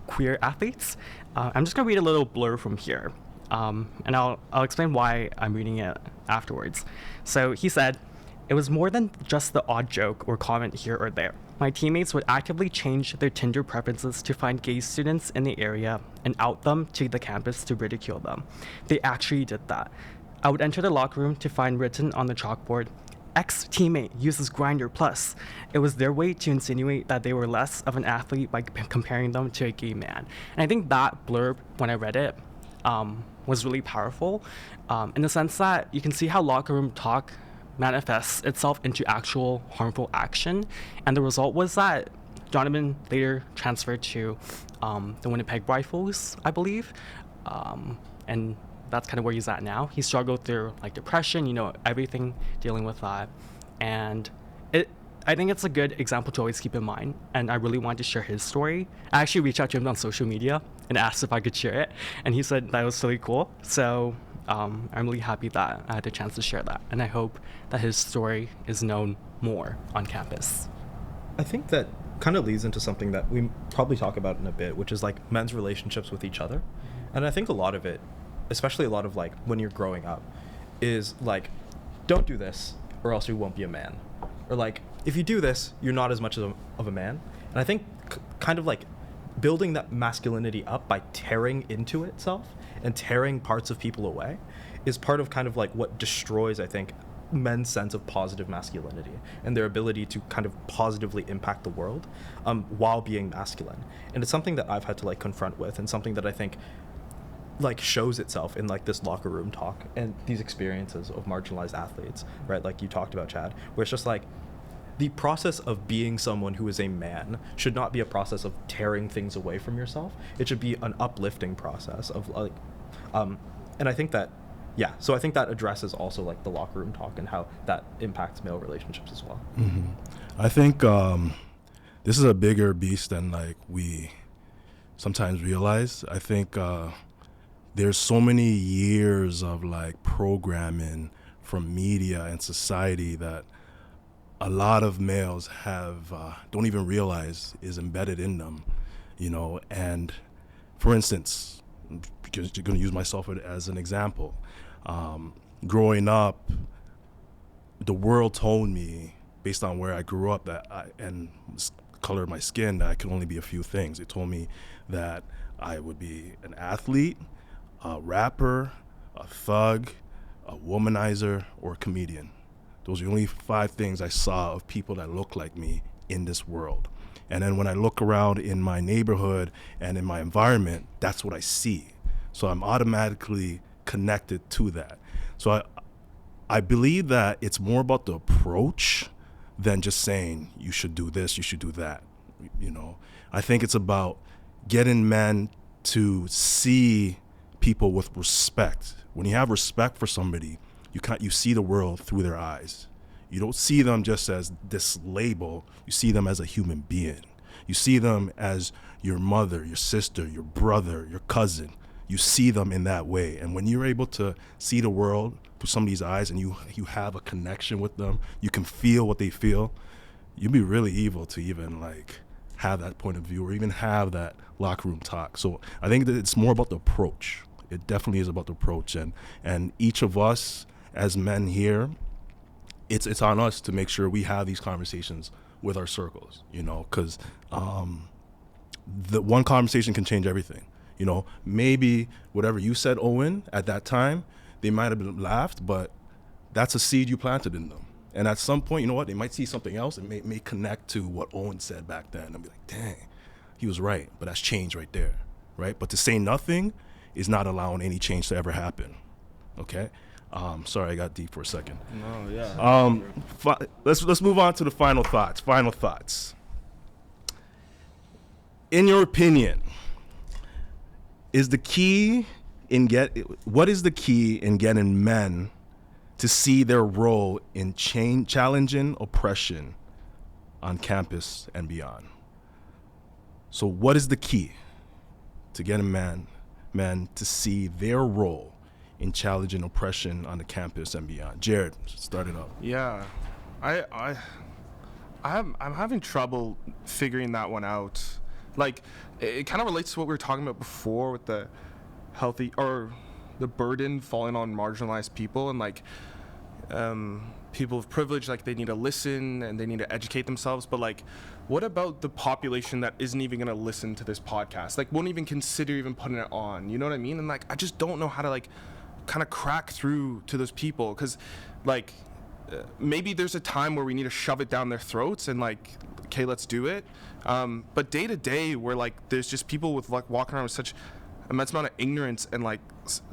queer athletes. I'm just gonna read a little blurb from here, and I'll explain why I'm reading it afterwards. So he said, "It was more than just the odd joke or comment here or there. My teammates would actively change their Tinder preferences to find gay students in the area and out them to the campus to ridicule them. They actually did that. I would enter the locker room to find written on the chalkboard, ex-teammate uses Grindr Plus. It was their way to insinuate that they were less of an athlete by comparing them to a gay man." And I think that blurb, when I read it, was really powerful, in the sense that you can see how locker room talk manifests itself into actual harmful action. And the result was that Donovan later transferred to the Winnipeg Rifles, I believe, and that's kind of where he's at now. He struggled through like depression, everything dealing with that. And I think it's a good example to always keep in mind. And I really wanted to share his story. I actually reached out to him on social media and asked if I could share it. And he said that was really cool. So I'm really happy that I had the chance to share that. And I hope that his story is known more on campus. I think that kind of leads into something that we probably talk about in a bit, which is like men's relationships with each other. And I think a lot of it, especially a lot of like when you're growing up, is like, don't do this or else you won't be a man. Or like, if you do this, you're not as much of a man. And I think kind of like building that masculinity up by tearing into itself and tearing parts of people away is part of kind of like what destroys, I think, men's sense of positive masculinity and their ability to kind of positively impact the world while being masculine. And it's something that I've had to like confront with, and something that I think like shows itself in like this locker room talk and these experiences of marginalized athletes, right? Like you talked about, Chad, where it's just like the process of being someone who is a man should not be a process of tearing things away from yourself. It should be an uplifting process of like, and I think that, yeah, so I think that addresses also like the locker room talk and how that impacts male relationships as well. I think this is a bigger beast than like we sometimes realize. I think there's so many years of like programming from media and society that a lot of males have don't even realize is embedded in them, and for instance, because you're going to use myself as an example, growing up, the world told me, based on where I grew up, and color of my skin, that I could only be a few things. It told me that I would be an athlete, a rapper, a thug, a womanizer, or a comedian. Those are the only 5 things I saw of people that look like me in this world. And then when I look around in my neighborhood and in my environment, that's what I see. So I'm automatically connected to that. So I believe that it's more about the approach than just saying you should do this, you should do that. I think it's about getting men to see people with respect. When you have respect for somebody, you see the world through their eyes. You don't see them just as this label. You see them as a human being. You see them as your mother, your sister, your brother, your cousin. You see them in that way. And when you're able to see the world through somebody's eyes and you have a connection with them, you can feel what they feel, you'd be really evil to even like have that point of view or even have that locker room talk. So I think that it's more about the approach. It definitely is about the approach. And each of us as men here, it's on us to make sure we have these conversations with our circles, because the one conversation can change everything. Maybe whatever you said, Owen, at that time, they might have laughed, but that's a seed you planted in them. And at some point, you know what, they might see something else and may connect to what Owen said back then and be like, dang, he was right, but that's change right there, right? But to say nothing is not allowing any change to ever happen, okay? Sorry, I got deep for a second. No, yeah. Let's move on to the final thoughts. Final thoughts. In your opinion, what is the key in getting men to see their role in challenging oppression on campus and beyond? So what is the key to getting men to see their role in challenging oppression on the campus and beyond? Jared, start it up. Yeah, I'm having trouble figuring that one out. Like, it kind of relates to what we were talking about before with the the burden falling on marginalized people and like people of privilege. Like, they need to listen and they need to educate themselves. But like, what about the population that isn't even gonna listen to this podcast? Like, won't even consider even putting it on. You know what I mean? And like, I just don't know how to like kind of crack through to those people, because like maybe there's a time where we need to shove it down their throats and like, okay, let's do it. But day to day, where like there's just people with like walking around with such immense amount of ignorance and like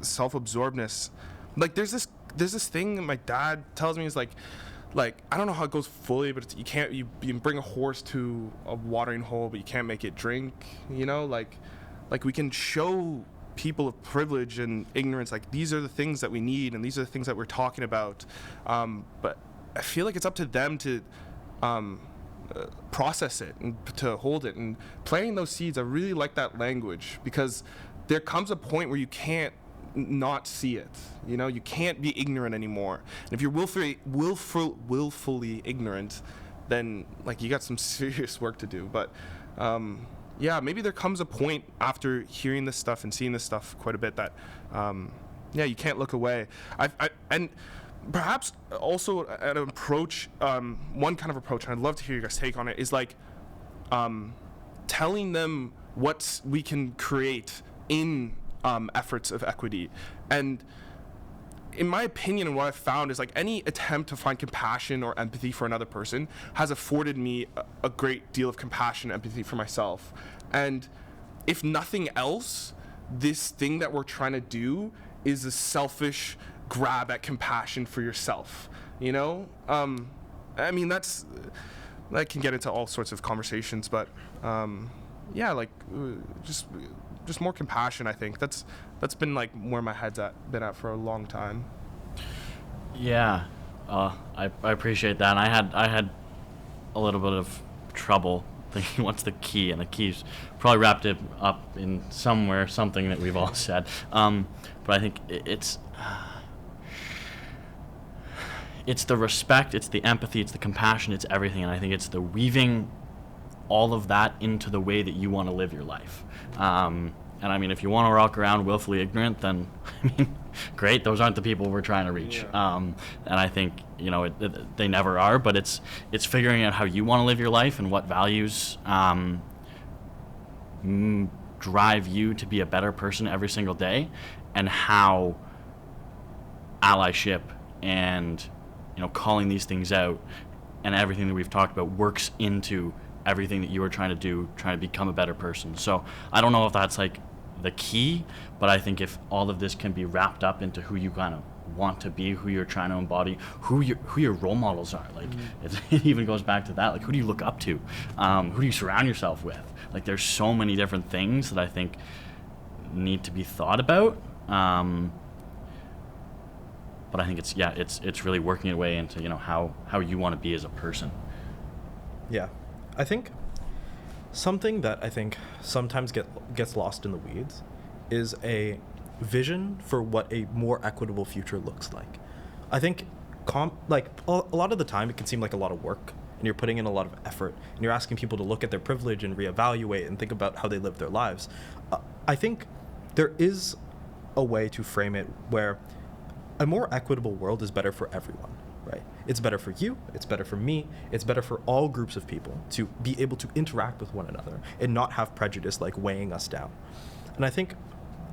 self-absorbedness. Like there's this thing that my dad tells me is like I don't know how it goes fully, but you can bring a horse to a watering hole, but you can't make it drink. Like we can show people of privilege and ignorance, like these are the things that we need and these are the things that we're talking about, but I feel like it's up to them to process it and to hold it. And planting those seeds, I really like that language, because there comes a point where you can't not see it. You can't be ignorant anymore, and if you're willfully ignorant, then like you got some serious work to do. But yeah, maybe there comes a point after hearing this stuff and seeing this stuff quite a bit that, you can't look away. And perhaps also an approach, one kind of approach, and I'd love to hear you guys' take on it, is like telling them what we can create in efforts of equity. And in my opinion, and what I've found is like any attempt to find compassion or empathy for another person has afforded me a great deal of compassion and empathy for myself. And if nothing else, this thing that we're trying to do is a selfish grab at compassion for yourself. I mean, that can get into all sorts of conversations, but yeah, like just more compassion. I think that's been like where my head's been at for a long time. Yeah, I appreciate that. And I had a little bit of trouble thinking what's the key, and the key's probably wrapped it up in something that we've all said. But I think it's the respect, it's the empathy, it's the compassion, it's everything, and I think it's the weaving all of that into the way that you want to live your life. And I mean, if you want to walk around willfully ignorant, then I mean, great. Those aren't the people we're trying to reach. Yeah. And I think they never are. But it's figuring out how you want to live your life and what values drive you to be a better person every single day, and how allyship and calling these things out and everything that we've talked about works into everything that you are trying to do, trying to become a better person. So I don't know if that's like the key, but I think if all of this can be wrapped up into who you kind of want to be, who you're trying to embody, who your role models are, like it even goes back to that, like who do you look up to, who do you surround yourself with? Like there's so many different things that I think need to be thought about. But I think it's really working your way into how you want to be as a person. Yeah, I think something that I think sometimes gets lost in the weeds is a vision for what a more equitable future looks like. I think a lot of the time it can seem like a lot of work, and you're putting in a lot of effort, and you're asking people to look at their privilege and reevaluate and think about how they live their lives. I think there is a way to frame it where a more equitable world is better for everyone, right? It's better for you, it's better for me, it's better for all groups of people to be able to interact with one another and not have prejudice like weighing us down. And I think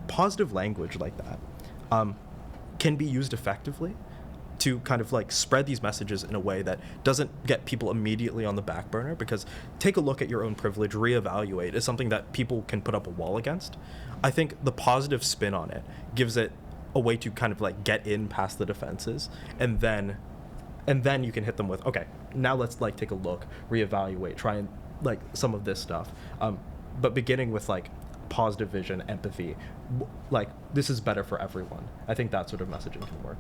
positive language like that can be used effectively to kind of like spread these messages in a way that doesn't get people immediately on the back burner, because take a look at your own privilege, reevaluate is something that people can put up a wall against. I think the positive spin on it gives it a way to kind of like get in past the defenses, and then you can hit them with, okay, now let's like take a look, reevaluate, try and like some of this stuff, but beginning with like positive vision, empathy, like this is better for everyone. I think that sort of messaging can work.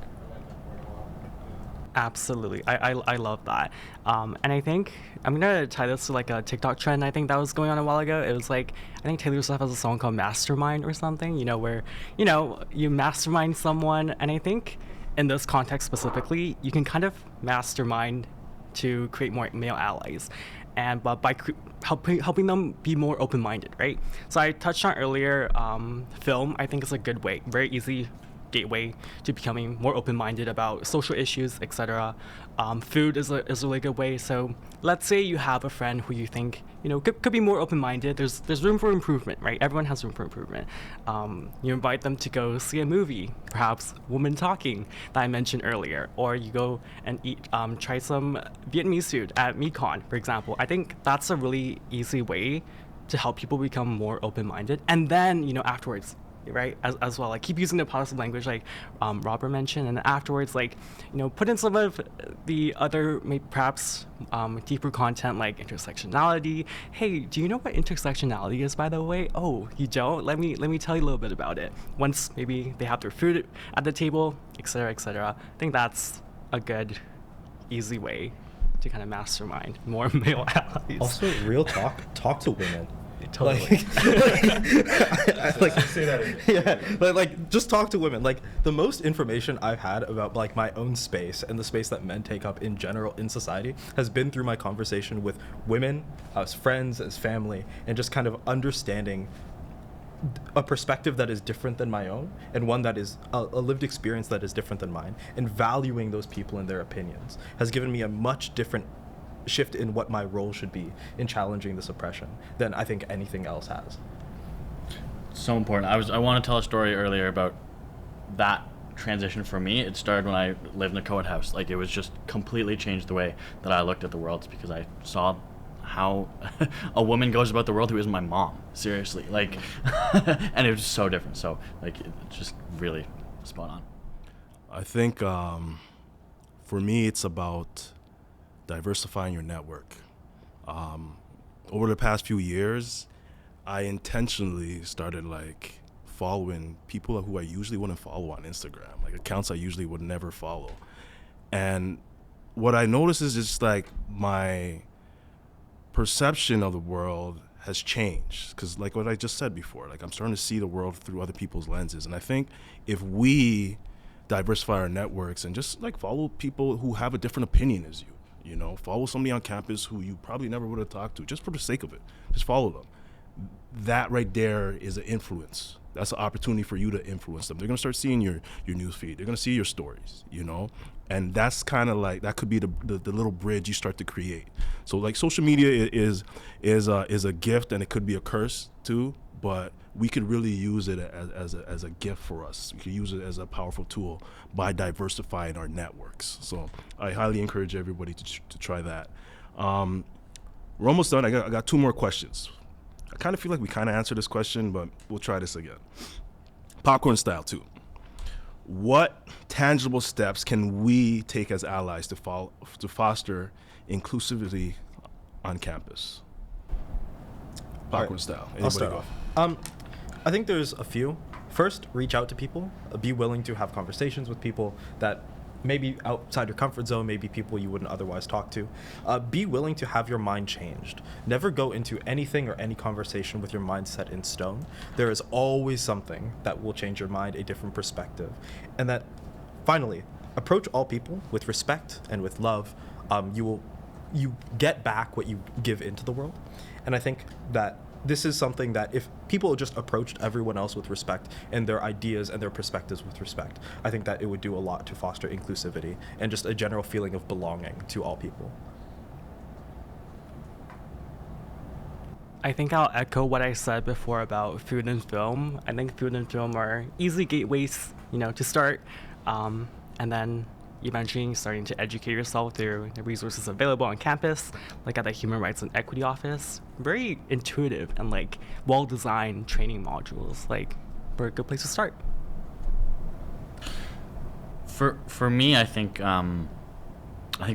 Absolutely. I love that. And I think I'm going to tie this to like a TikTok trend I think that was going on a while ago. It was like, I think Taylor Swift has a song called Mastermind or something, where, you mastermind someone. And I think in this context specifically, you can kind of mastermind to create more male allies, and by helping them be more open-minded, right? So I touched on earlier, film, I think is a good way, very easy gateway to becoming more open-minded about social issues, etc. Food is a really good way. So let's say you have a friend who you think could be more open-minded. There's room for improvement, right? Everyone has room for improvement. You invite them to go see a movie, perhaps Woman Talking that I mentioned earlier, or you go and try some Vietnamese food at Mekon, for example. I think that's a really easy way to help people become more open-minded, and then afterwards, right, as well, like keep using the positive language like Robert mentioned, and afterwards, like put in some of the other perhaps deeper content like intersectionality. Hey, do you know what intersectionality is, by the way? Oh, you don't? Let me tell you a little bit about it. Once maybe they have their food at the table, etc., etc. I think that's a good easy way to kind of mastermind more male allies. Also, real talk to women. Totally. Say that again. Yeah, like just talk to women. Like the most information I've had about like my own space and the space that men take up in general in society has been through my conversation with women, as friends, as family, and just kind of understanding a perspective that is different than my own, and one that is a lived experience that is different than mine, and valuing those people and their opinions has given me a much different shift in what my role should be in challenging this oppression than I think anything else has. So important. I want to tell a story earlier about that transition for me. It started when I lived in a co-ed house. Like it was just completely changed the way that I looked at the world, because I saw how a woman goes about the world who isn't my mom. Seriously, like, and it was so different. So like, it's just really spot on. I think for me, it's about diversifying your network. Over the past few years, I intentionally started like following people who I usually wouldn't follow on Instagram, like accounts I usually would never follow. And what I noticed is just like my perception of the world has changed, because like what I just said before, like I'm starting to see the world through other people's lenses. And I think if we diversify our networks and just like follow people who have a different opinion as you know, follow somebody on campus who you probably never would have talked to, just for the sake of it, just follow them. That right there is an influence. That's an opportunity for you to influence them. They're gonna start seeing your news feed. They're gonna see your stories, you know? And that's kind of like, that could be the little bridge you start to create. So like social media is a gift, and it could be a curse too, but we could really use it as a gift for us. We could use it as a powerful tool by diversifying our networks. So I highly encourage everybody to try that. We're almost done. I got 2 more questions. I kind of feel like we kind of answered this question, but we'll try this again. Popcorn style too. What tangible steps can we take as allies to foster inclusivity on campus? Popcorn style. I'll start go? off. I think there's a few. First, reach out to people. Be willing to have conversations with people that maybe outside your comfort zone, maybe people you wouldn't otherwise talk to. Be willing to have your mind changed. Never go into anything or any conversation with your mind set in stone. There is always something that will change your mind, a different perspective. And that, finally, approach all people with respect and with love. You get back what you give into the world. And I think that this is something that if people just approached everyone else with respect and their ideas and their perspectives with respect, I think that it would do a lot to foster inclusivity and just a general feeling of belonging to all people. I think I'll echo what I said before about food and film. I think food and film are easy gateways, to start, and then eventually starting to educate yourself through the resources available on campus, like at the Human Rights and Equity Office. Very intuitive and like well-designed training modules. Like, we're a good place to start. For me, I think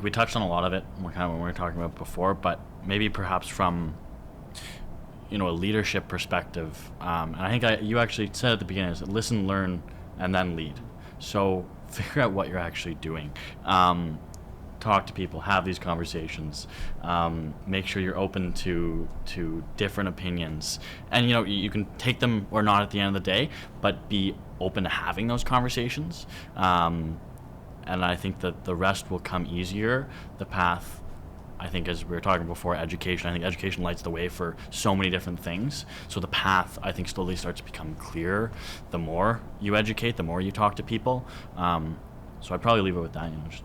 we touched on a lot of it when we were talking about before, but maybe perhaps from a leadership perspective. And I think you actually said at the beginning is listen, learn, and then lead. So figure out what you're actually doing. Talk to people, have these conversations, make sure you're open to different opinions, and you can take them or not at the end of the day, but be open to having those conversations, and I think that the rest will come easier. The path, I think, as we were talking before, I think education lights the way for so many different things. So the path, I think, slowly starts to become clearer the more you educate, the more you talk to people. So I'd probably leave it with that. Just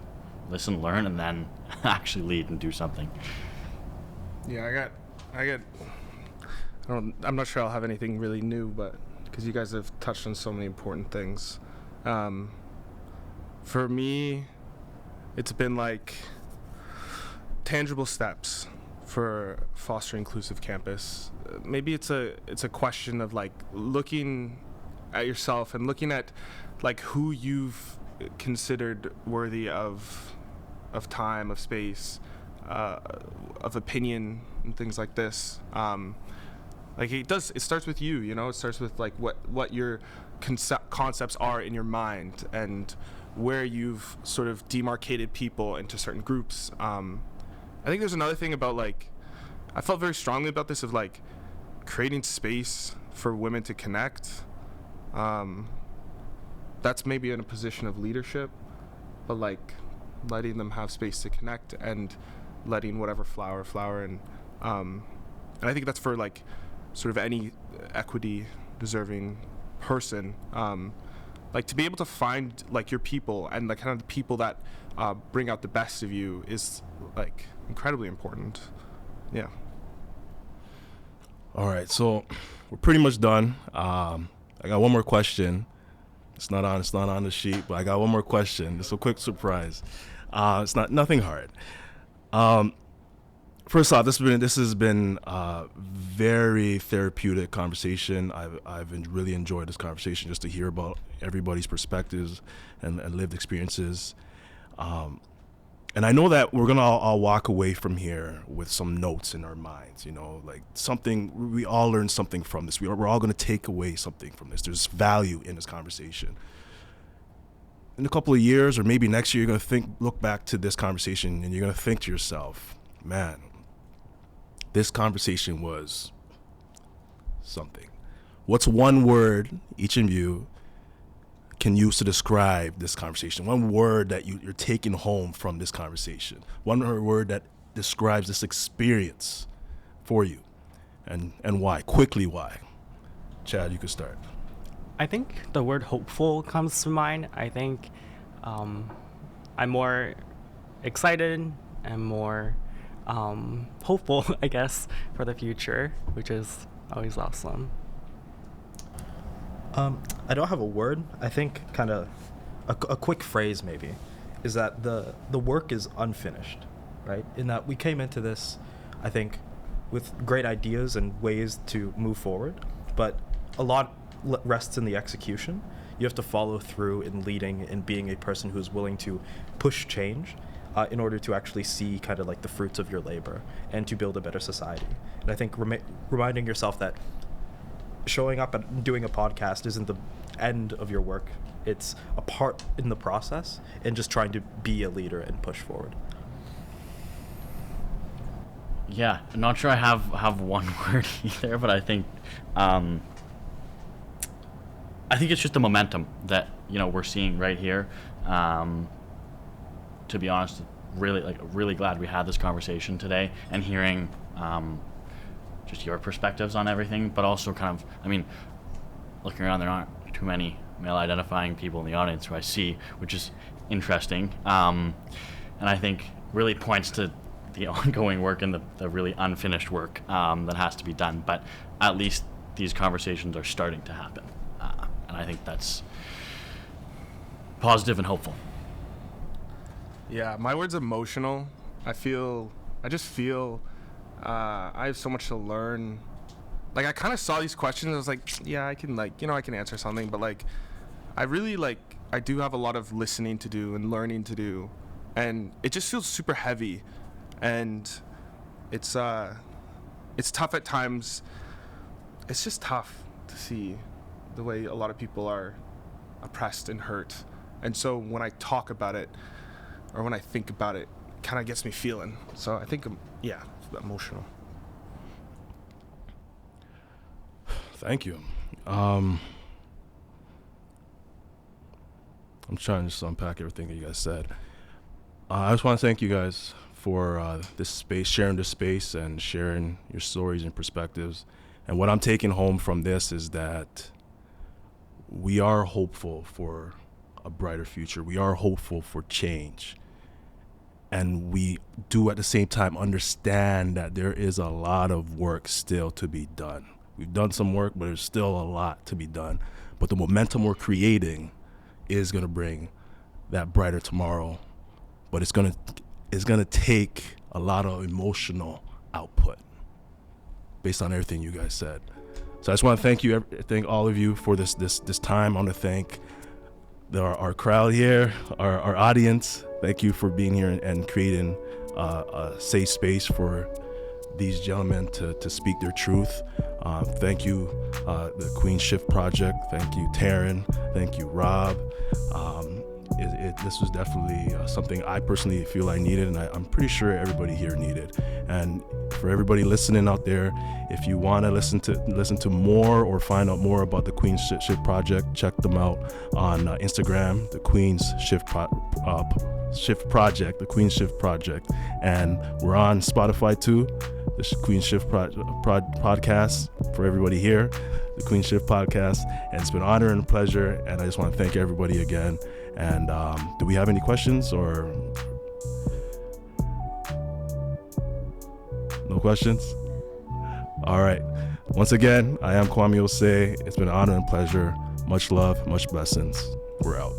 listen, learn, and then actually lead and do something. Yeah, I'm not sure I'll have anything really new, but because you guys have touched on so many important things. For me, it's been like tangible steps for fostering inclusive campus. Maybe it's a question of like looking at yourself and looking at like who you've considered worthy of time, of space, of opinion, and things like this. Like it starts with you. It starts with like what your concepts are in your mind and where you've sort of demarcated people into certain groups. I think there's another thing about like, I felt very strongly about this of like creating space for women to connect. That's maybe in a position of leadership, but like letting them have space to connect and letting whatever flower. And I think that's for like sort of any equity deserving person. Like to be able to find like your people and like kind of the people that bring out the best of you is like incredibly important. Yeah. All right, so we're pretty much done. I got one more question. It's not on the sheet, but I got one more question. Just a quick surprise. It's nothing hard. First off, this has been a very therapeutic conversation. I've really enjoyed this conversation, just to hear about everybody's perspectives and lived experiences. And I know that we're gonna all walk away from here with some notes in our minds, like something, we all learn something from this. We're all gonna take away something from this. There's value in this conversation. In a couple of years, or maybe next year, you're gonna look back to this conversation and you're gonna think to yourself, man, this conversation was something. What's one word each of you can use to describe this conversation? One word that you're taking home from this conversation. One word that describes this experience for you, and why? Quickly, why? Chad, you could start. I think the word hopeful comes to mind. I think I'm more excited and more hopeful, I guess, for the future, which is always awesome. I don't have a word. I think kind of a quick phrase maybe is that the work is unfinished, right? In that we came into this, I think, with great ideas and ways to move forward, but a lot rests in the execution. You have to follow through in leading and being a person who's willing to push change in order to actually see kind of like the fruits of your labor and to build a better society. And I think reminding yourself that showing up and doing a podcast isn't the end of your work. It's a part in the process and just trying to be a leader and push forward. Yeah, I'm not sure I have one word either, but I think it's just the momentum that we're seeing right here. To be honest, really glad we had this conversation today and hearing just your perspectives on everything, but also kind of, looking around, there aren't too many male-identifying people in the audience who I see, which is interesting, and I think really points to the ongoing work and the really unfinished work that has to be done. But at least these conversations are starting to happen, and I think that's positive and hopeful. Yeah, my word's emotional. I just feel I have so much to learn. Like, I kind of saw these questions, I was like, yeah, I can I can answer something, but I do have a lot of listening to do and learning to do, and it just feels super heavy, and it's tough at times. It's just tough to see the way a lot of people are oppressed and hurt, and so when I talk about it or when I think about it, kind of gets me feeling. So I think emotional. Thank you. I'm trying to just unpack everything that you guys said. I just want to thank you guys for this space, sharing this space and sharing your stories and perspectives. And what I'm taking home from this is that we are hopeful for a brighter future. We are hopeful for change. And we do at the same time understand that there is a lot of work still to be done. We've done some work, but there's still a lot to be done. But the momentum we're creating is going to bring that brighter tomorrow. But it's going to take a lot of emotional output based on everything you guys said. So I just want to thank all of you for this time. I want to thank our crowd here, our audience. Thank you for being here and creating a safe space for these gentlemen to speak their truth. Thank you, the Queen Shift Project. Thank you, Taryn. Thank you, Rob. This was definitely something I personally feel I needed, and I'm pretty sure everybody here needed. And for everybody listening out there, if you want to listen to more or find out more about the Queen's Shift Project, check them out on Instagram, the Queen's Shift Project, the Queen's Shift Project, and we're on Spotify too. The Queen's Shift podcast for everybody here, the Queen's Shift podcast, and it's been an honor and a pleasure. And I just want to thank everybody again. And do we have any questions or no questions? All right. Once again, I am Kwame Osei. It's been an honor and pleasure. Much love, much blessings. We're out.